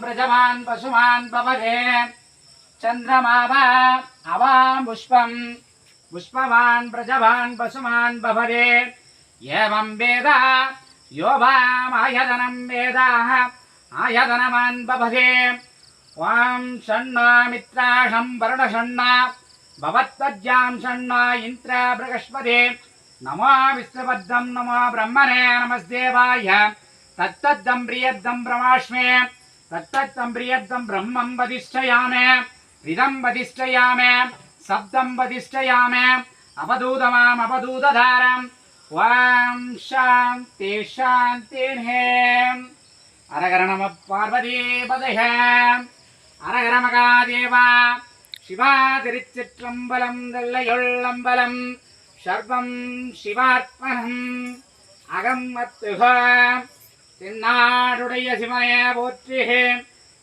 प्रजवान् पशुमान् पवते चन्द्रमावा अवां पुष्पं पुष्पवान् प्रजवान् पशुमान् पवते एवं वेद यो वामायतनं वेदाः आयतनवान् पवते वां षण्णा मित्राशं वरुणषण्णा भवत्वज्जां षण्णा इन्द्र बृहस्पते नमो विष्णुपद्मं नमो ब्रह्मणे नमस्देवाय तत्तद्दं प्रियद्दं ब्रह्मास्मे तत्तद्दं प्रियद्दं ब्रह्मं वदिष्ठयामि रिदं वदिष्ठयामि शब्दं वदिष्ठयामि अवधूतमाम् अवधूतधारम् ॐ शान्ति शान्तिः हरहर नमः पार्वतीपतये हरहर महादेवा शिवा திருச்சிற்றம்பலம் தில்லையுள்ளம்பலம் சர்வம் சிவார்ப்பணம் அகம் அத்துக தென்னாடுடைய சிவனே போற்றி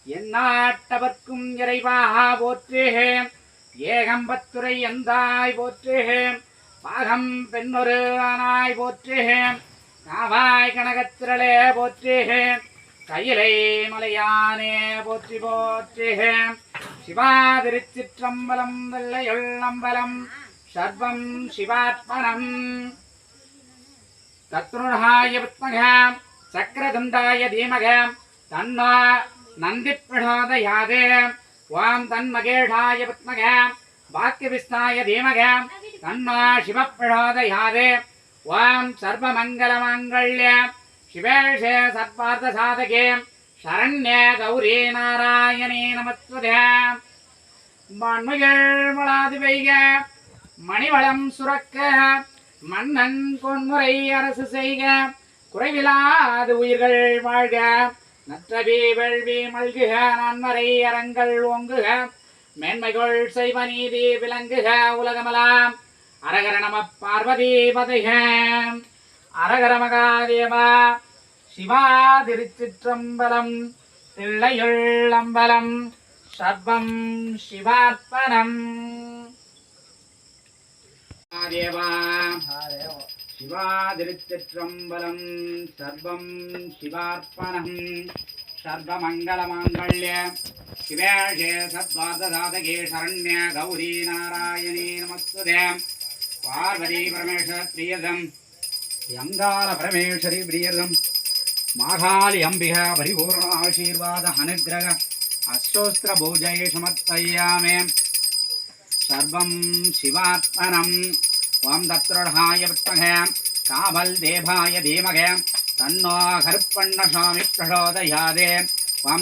எந்நாட்டவர்க்கும் இறைவா போற்றி ஏகம்பத்துரை எந்தாய் போற்றி பாகம் பெண்ணொரு ஆனாய் போற்றி காவாய் கனகத்திரளே போற்றி கையிலை மலையானே போற்றி போற்றி சிவா திருச்சிற்றம்பலம் தில்லையுள்ளம்பலம் சர்வம் சிவார்ப்பணம் தத்ருணாய வித்மக சக்கரதுண்டாய தீமக தன்னோ நந்தி பிரசோதயாதே ஓம் தன்மகேஷாய வித்மக வாக்கியவிஸ்தாய தீமக தன்னோ சிவ பிரசோதயாதே ஓம் சர்வமங்கலமாங்கல்ய शिवेशे सत्पार्थ साधके शरण्ये गौरी नारायणे नमस्ते मण्मगिळ्मलादिवैग मणिवளம் சுரக்க மன்னன் பொன்முறை அரசு செய்க குறைவிலாது உயிர்கள் வாழ்க நற்றவி வெள்வி மல்குக நன்மறை அரங்கள் ஓங்குக மேன்மைகள் செய்வ நீதி விளங்குக உலகமலாம் அரகர நம பார்வதிபதையே அரகர மகாதேவா சிவா திருச்சிற்றம்பலம் தில்லையுள்ளம்பலம் சர்வம் சிவார்ப்பணம் தேவா சிவா திருச்சிற்றம்பலம் சர்வம் சிவார்ப்பணம் சர்வமங்கலமாங்கல்ய சிவேஷே சத்வார்த்தசாதகே சரண்ய கௌரி நாராயணே நமஸ்துதே பார்வதி பரமேஸ்வர பிரியதம் अंगार परमेश्वरी प्रियम माघाली अंबिका परिपूर्ण आशीर्वाद अनुग्रह अष्टोस्त्र भोजय समर्पयामि सर्वं शिवात्मनम् ओं दत्रोढाय विद्महे काबलदेवाय धीमहि तन्नो हर्पण्णस्वामी प्रचोदयात् ओं